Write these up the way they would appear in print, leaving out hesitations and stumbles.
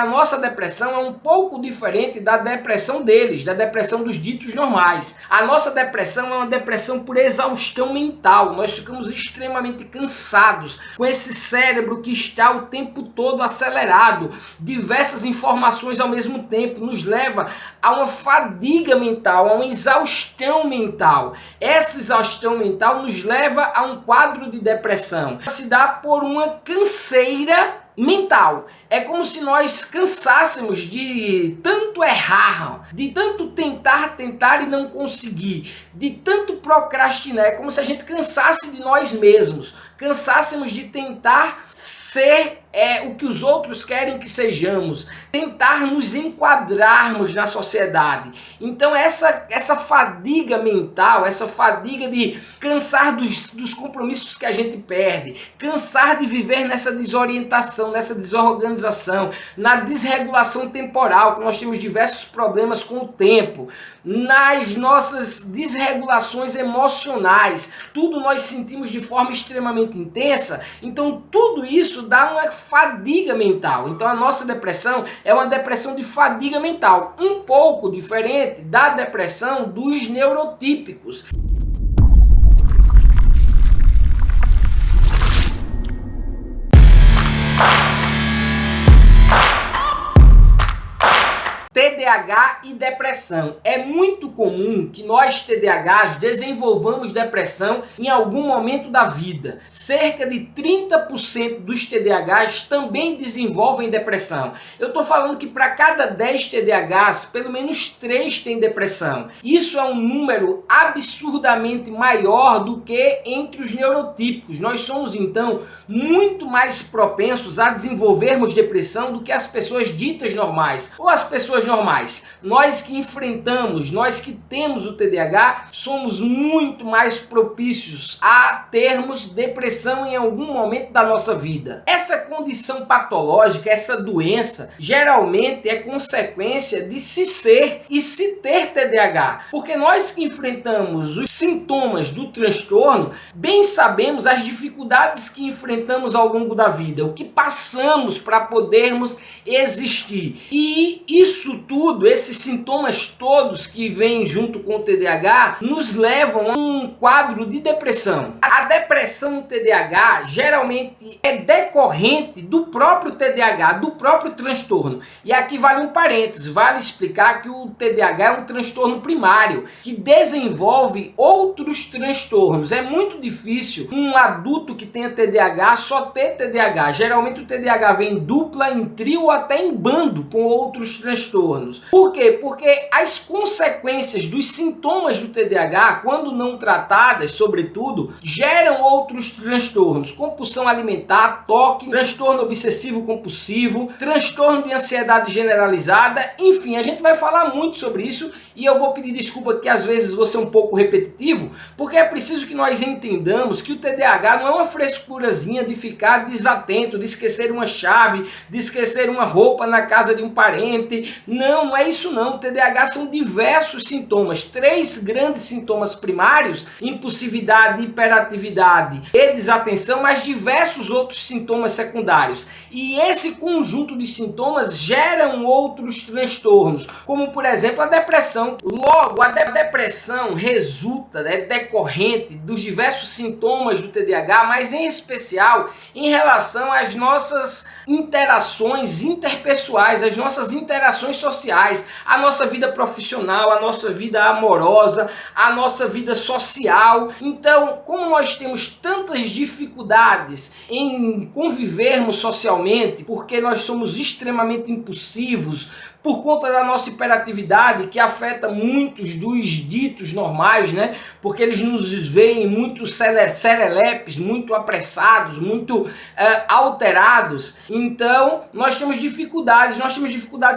A nossa depressão é um pouco diferente da depressão deles, da depressão dos ditos normais. A nossa depressão é uma depressão por exaustão mental. Nós ficamos extremamente cansados, com esse cérebro que está o tempo todo acelerado. Diversas informações ao mesmo tempo nos leva a uma fadiga mental, a uma exaustão mental. Essa exaustão mental nos leva a um quadro de depressão. Se dá por uma canseira mental. É como se nós cansássemos de tanto errar, de tanto tentar e não conseguir, de tanto procrastinar. É como se a gente cansasse de nós mesmos, cansássemos de tentar ser o que os outros querem que sejamos, tentar nos enquadrarmos na sociedade. Então essa fadiga mental, essa fadiga de cansar dos compromissos que a gente perde, cansar de viver nessa desorientação, nessa desorganização, na desregulação temporal, que nós temos diversos problemas com o tempo, nas nossas desregulações emocionais, tudo nós sentimos de forma extremamente intensa. Então tudo isso dá uma fadiga mental. Então a nossa depressão é uma depressão de fadiga mental, um pouco diferente da depressão dos neurotípicos. TDAH e depressão. É muito comum que nós TDAHs desenvolvamos depressão em algum momento da vida. Cerca de 30% dos TDAHs também desenvolvem depressão. Eu estou falando que para cada 10 TDAHs, pelo menos 3 têm depressão. Isso é um número absurdamente maior do que entre os neurotípicos. Nós somos, então, muito mais propensos a desenvolvermos depressão do que as pessoas ditas normais ou as pessoas normais. Nós que enfrentamos, nós que temos o TDAH, somos muito mais propícios a termos depressão em algum momento da nossa vida. Essa condição patológica, essa doença, geralmente é consequência de se ser e se ter TDAH. Porque nós que enfrentamos os sintomas do transtorno, bem sabemos as dificuldades que enfrentamos ao longo da vida, o que passamos para podermos existir. E isso tudo, esses sintomas todos que vêm junto com o TDAH, nos levam a um quadro de depressão. A depressão no TDAH geralmente é decorrente do próprio TDAH, do próprio transtorno. E aqui vale um parênteses, vale explicar que o TDAH é um transtorno primário, que desenvolve outros transtornos. É muito difícil um adulto que tenha TDAH só ter TDAH. Geralmente o TDAH vem em dupla, em trio ou até em bando com outros transtornos. Por quê? Porque as consequências dos sintomas do TDAH, quando não tratadas, sobretudo, geram outros transtornos. Compulsão alimentar, toque, transtorno obsessivo compulsivo, transtorno de ansiedade generalizada, enfim, a gente vai falar muito sobre isso e eu vou pedir desculpa que às vezes vou ser um pouco repetitivo, porque é preciso que nós entendamos que o TDAH não é uma frescurazinha de ficar desatento, de esquecer uma chave, de esquecer uma roupa na casa de um parente. Não é isso não. O TDAH são diversos sintomas. 3 grandes sintomas primários: impulsividade, hiperatividade e desatenção, mas diversos outros sintomas secundários. E esse conjunto de sintomas geram outros transtornos, como por exemplo a depressão. Logo, a depressão resulta, decorrente dos diversos sintomas do TDAH, mas em especial em relação às nossas interações interpessoais, as nossas interações sociais, a nossa vida profissional, a nossa vida amorosa, a nossa vida social. Então, como nós temos tantas dificuldades em convivermos socialmente, porque nós somos extremamente impulsivos, por conta da nossa hiperatividade, que afeta muitos dos ditos normais, né? Porque eles nos veem muito serelepes, muito apressados, muito alterados. Então, nós temos dificuldades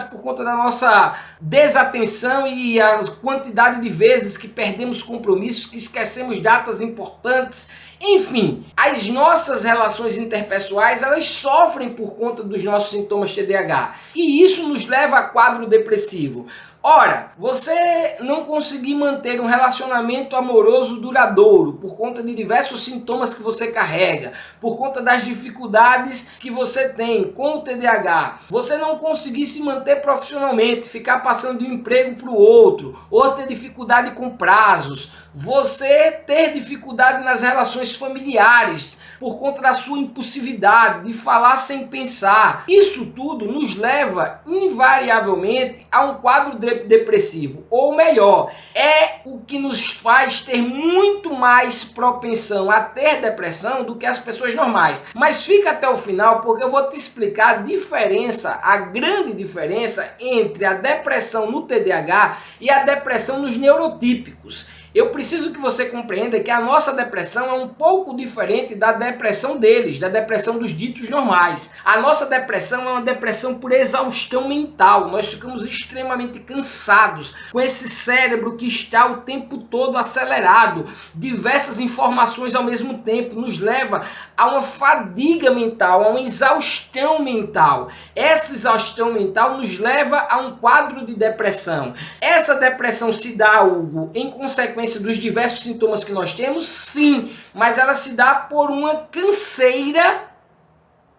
por conta da nossa desatenção e a quantidade de vezes que perdemos compromissos, que esquecemos datas importantes. Enfim, as nossas relações interpessoais, elas sofrem por conta dos nossos sintomas TDAH. E isso nos leva a quadro depressivo. Ora, você não conseguir manter um relacionamento amoroso duradouro por conta de diversos sintomas que você carrega, por conta das dificuldades que você tem com o TDAH, você não conseguir se manter profissionalmente, ficar passando de um emprego para o outro, ou ter dificuldade com prazos, você ter dificuldade nas relações familiares por conta da sua impulsividade, de falar sem pensar. Isso tudo nos leva invariavelmente a um quadro depressivo, ou melhor, é o que nos faz ter muito mais propensão a ter depressão do que as pessoas normais. Mas fica até o final porque eu vou te explicar a diferença, a grande diferença entre a depressão no TDAH e a depressão nos neurotípicos. Eu preciso que você compreenda que a nossa depressão é um pouco diferente da depressão deles, da depressão dos ditos normais. A nossa depressão é uma depressão por exaustão mental. Nós ficamos extremamente cansados, com esse cérebro que está o tempo todo acelerado. Diversas informações ao mesmo tempo nos leva a uma fadiga mental, a uma exaustão mental. Essa exaustão mental nos leva a um quadro de depressão. Essa depressão se dá, Hugo, em consequência dos diversos sintomas que nós temos? Sim, mas ela se dá por uma canseira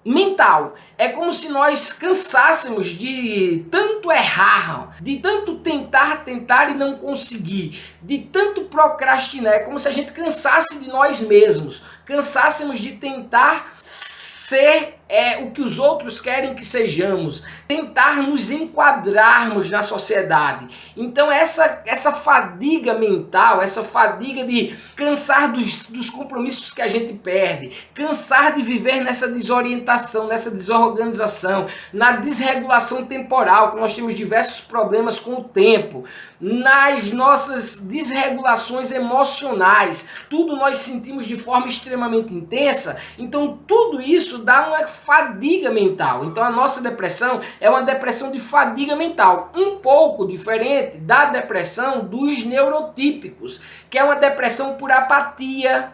mental. É como se nós cansássemos de tanto errar, de tanto tentar e não conseguir, de tanto procrastinar. É como se a gente cansasse de nós mesmos, cansássemos de tentar ser o que os outros querem que sejamos, tentar nos enquadrarmos na sociedade. Então essa fadiga mental, essa fadiga de cansar dos compromissos que a gente perde, cansar de viver nessa desorientação, nessa desorganização, na desregulação temporal, que nós temos diversos problemas com o tempo, nas nossas desregulações emocionais, tudo nós sentimos de forma extremamente intensa. Então tudo isso dá uma fadiga mental. Então a nossa depressão é uma depressão de fadiga mental, um pouco diferente da depressão dos neurotípicos, que é uma depressão por apatia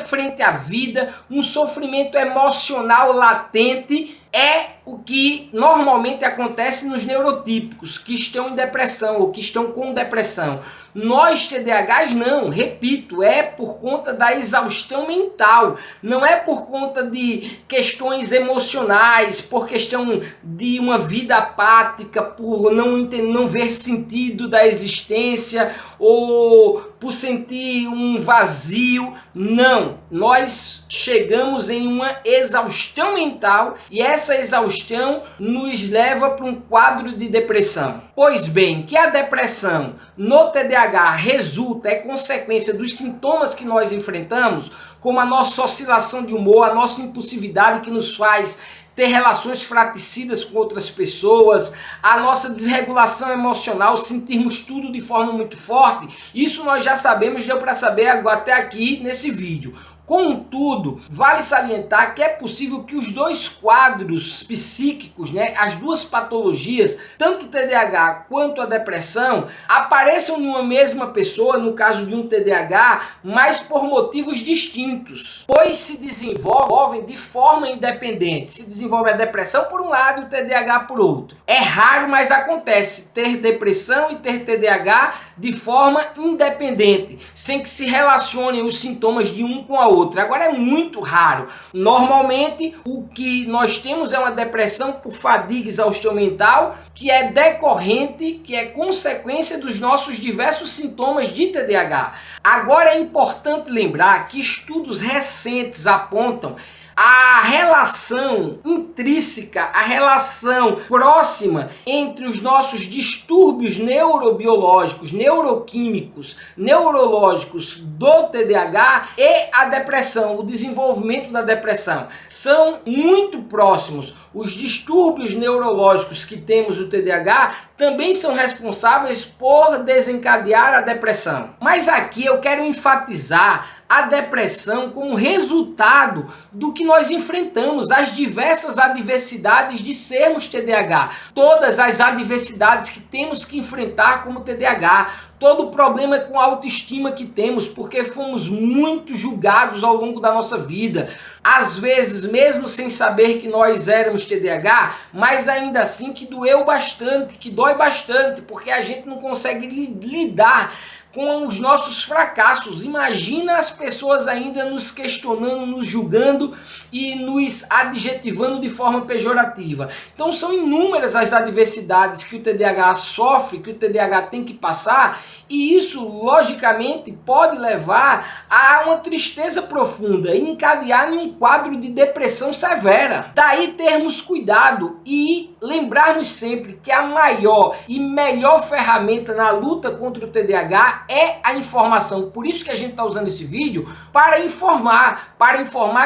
frente à vida, um sofrimento emocional latente. É o que normalmente acontece nos neurotípicos que estão em depressão ou que estão com depressão. Nós TDAHs não, repito, é por conta da exaustão mental, não é por conta de questões emocionais, por questão de uma vida apática, por não ver sentido da existência ou por sentir um vazio. Não, nós chegamos em uma exaustão mental e essa exaustão nos leva para um quadro de depressão. Pois bem, que a depressão no TDAH resulta, é consequência dos sintomas que nós enfrentamos, como a nossa oscilação de humor, a nossa impulsividade que nos faz ter relações fraticidas com outras pessoas, a nossa desregulação emocional, sentirmos tudo de forma muito forte. Isso nós já sabemos, deu para saber até aqui nesse vídeo. Contudo, vale salientar que é possível que os dois quadros psíquicos, as duas patologias, tanto o TDAH quanto a depressão, apareçam numa mesma pessoa, no caso de um TDAH, mas por motivos distintos, pois se desenvolvem de forma independente. Se desenvolve a depressão por um lado e o TDAH por outro. É raro, mas acontece ter depressão e ter TDAH de forma independente, sem que se relacionem os sintomas de um com a outra. Agora é muito raro. Normalmente o que nós temos é uma depressão por fadiga, exaustão mental, que é decorrente, que é consequência dos nossos diversos sintomas de TDAH. Agora é importante lembrar que estudos recentes apontam a relação intrínseca, a relação próxima entre os nossos distúrbios neurobiológicos, neuroquímicos, neurológicos do TDAH e a depressão, o desenvolvimento da depressão. São muito próximos. Os distúrbios neurológicos que temos no TDAH também são responsáveis por desencadear a depressão. Mas aqui eu quero enfatizar a depressão como resultado do que nós enfrentamos, as diversas adversidades de sermos TDAH, todas as adversidades que temos que enfrentar como TDAH, todo o problema com a autoestima que temos, porque fomos muito julgados ao longo da nossa vida. Às vezes, mesmo sem saber que nós éramos TDAH, mas ainda assim que doeu bastante, que dói bastante, porque a gente não consegue lidar com os nossos fracassos. Imagina as pessoas ainda nos questionando, nos julgando e nos adjetivando de forma pejorativa. Então são inúmeras as adversidades que o TDAH sofre, que o TDAH tem que passar, e isso logicamente pode levar a uma tristeza profunda e encadear em um quadro de depressão severa. Daí termos cuidado e lembrarmos sempre que a maior e melhor ferramenta na luta contra o TDAH é a informação. Por isso que a gente está usando esse vídeo para informar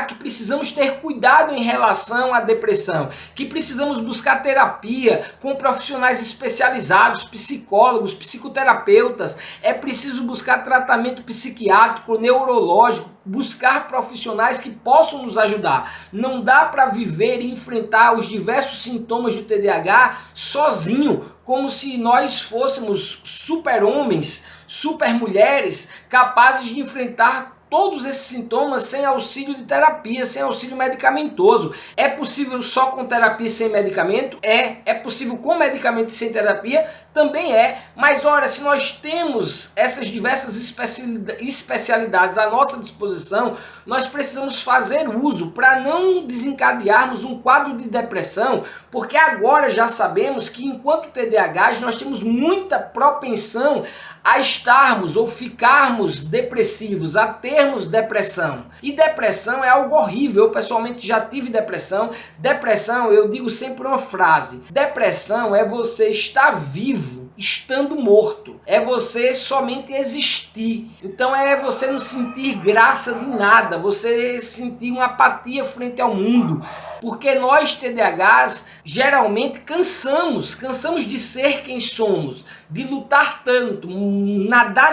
que precisamos ter cuidado em relação à depressão, que precisamos buscar terapia com profissionais especializados, psicólogos, psicoterapeutas, é preciso buscar tratamento psiquiátrico, neurológico, buscar profissionais que possam nos ajudar. Não dá para viver e enfrentar os diversos sintomas do TDAH sozinho, como se nós fôssemos super-homens, super-mulheres, capazes de enfrentar todos esses sintomas sem auxílio de terapia, sem auxílio medicamentoso. É possível só com terapia sem medicamento? É possível com medicamento e sem terapia? Também é. Mas ora, se nós temos essas diversas especialidades à nossa disposição, nós precisamos fazer uso para não desencadearmos um quadro de depressão, porque agora já sabemos que enquanto TDAH nós temos muita propensão a estarmos ou ficarmos depressivos, a termos depressão. E depressão é algo horrível. Eu pessoalmente já tive depressão. Depressão, eu digo sempre uma frase: depressão é você estar vivo estando morto, é você somente existir. Então é você não sentir graça de nada, você sentir uma apatia frente ao mundo, porque nós TDAHs geralmente cansamos de ser quem somos, de lutar tanto, nadar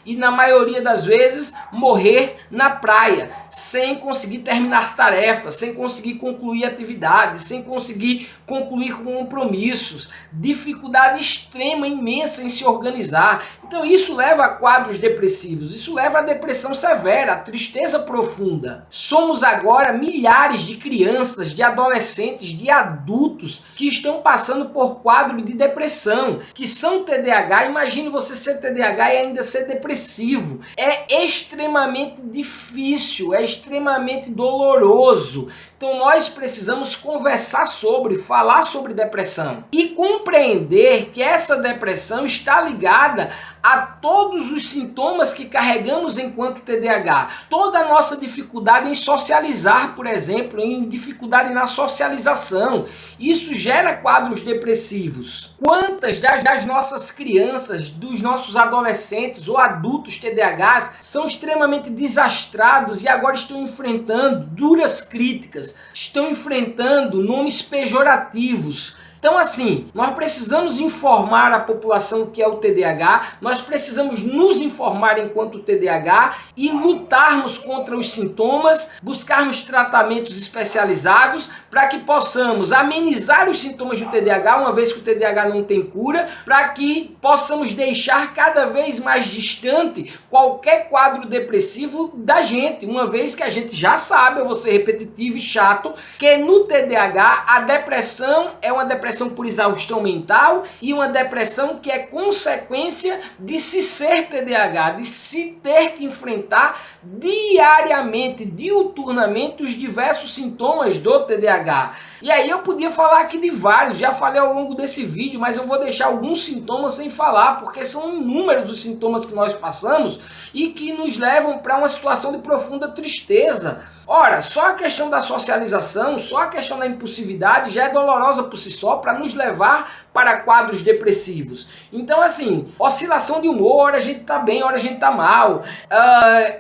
e na maioria das vezes morrer na praia, sem conseguir terminar tarefas, sem conseguir concluir atividades, sem conseguir concluir compromissos, dificuldade extrema, imensa em se organizar. Então isso leva a quadros depressivos, isso leva a depressão severa, a tristeza profunda. Somos agora milhares de crianças, de adolescentes, de adultos que estão passando por quadro de depressão, que são TDAH. Imagine você ser TDAH e ainda ser depressivo. É extremamente difícil, é extremamente doloroso. Então nós precisamos conversar sobre, falar sobre depressão e compreender que essa depressão está ligada a todos os sintomas que carregamos enquanto TDAH. Toda a nossa dificuldade em socializar, por exemplo, em dificuldade na socialização, isso gera quadros depressivos. Quantas das nossas crianças, dos nossos adolescentes ou adultos TDAHs são extremamente desastrados e agora estão enfrentando duras críticas, estão enfrentando nomes pejorativos. Então assim, nós precisamos informar a população que é o TDAH, nós precisamos nos informar enquanto TDAH e lutarmos contra os sintomas, buscarmos tratamentos especializados para que possamos amenizar os sintomas do TDAH, uma vez que o TDAH não tem cura, para que possamos deixar cada vez mais distante qualquer quadro depressivo da gente, uma vez que a gente já sabe, eu vou ser repetitivo e chato, que no TDAH a depressão é uma depressão por exaustão mental e uma depressão que é consequência de se ser TDAH, de se ter que enfrentar diariamente, diuturnamente, os diversos sintomas do TDAH. E aí eu podia falar aqui de vários, já falei ao longo desse vídeo, mas eu vou deixar alguns sintomas sem falar, porque são inúmeros os sintomas que nós passamos e que nos levam para uma situação de profunda tristeza. Ora, só a questão da socialização, só a questão da impulsividade já é dolorosa por si só para nos levar para quadros depressivos. Então assim, oscilação de humor, hora a gente tá bem, hora a gente tá mal,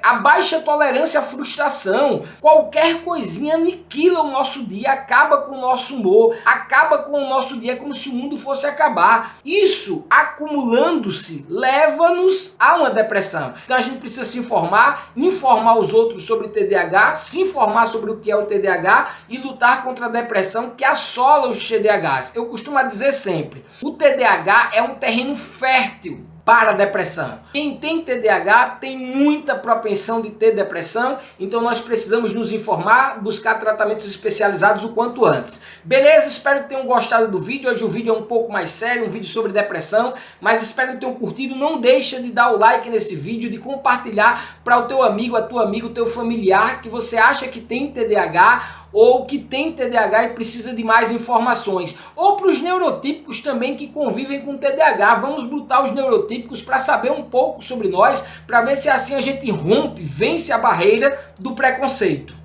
a baixa tolerância à frustração, qualquer coisinha aniquila o nosso dia, acaba com com o nosso humor, acaba com o nosso dia, como se o mundo fosse acabar. Isso, acumulando-se, leva-nos a uma depressão. Então a gente precisa se informar os outros sobre TDAH, se informar sobre o que é o TDAH e lutar contra a depressão que assola os TDAHs. Eu costumo dizer sempre, o TDAH é um terreno fértil para a depressão. Quem tem TDAH tem muita propensão de ter depressão, então nós precisamos nos informar, buscar tratamentos especializados o quanto antes. Beleza? Espero que tenham gostado do vídeo. Hoje o vídeo é um pouco mais sério, um vídeo sobre depressão, mas espero que tenham curtido. Não deixa de dar o like nesse vídeo, de compartilhar para o teu amigo, a tua amiga, o teu familiar que você acha que tem TDAH ou que tem TDAH e precisa de mais informações. Ou para os neurotípicos também que convivem com TDAH. Vamos botar os neurotípicos para saber um pouco sobre nós, para ver se assim a gente rompe, vence a barreira do preconceito.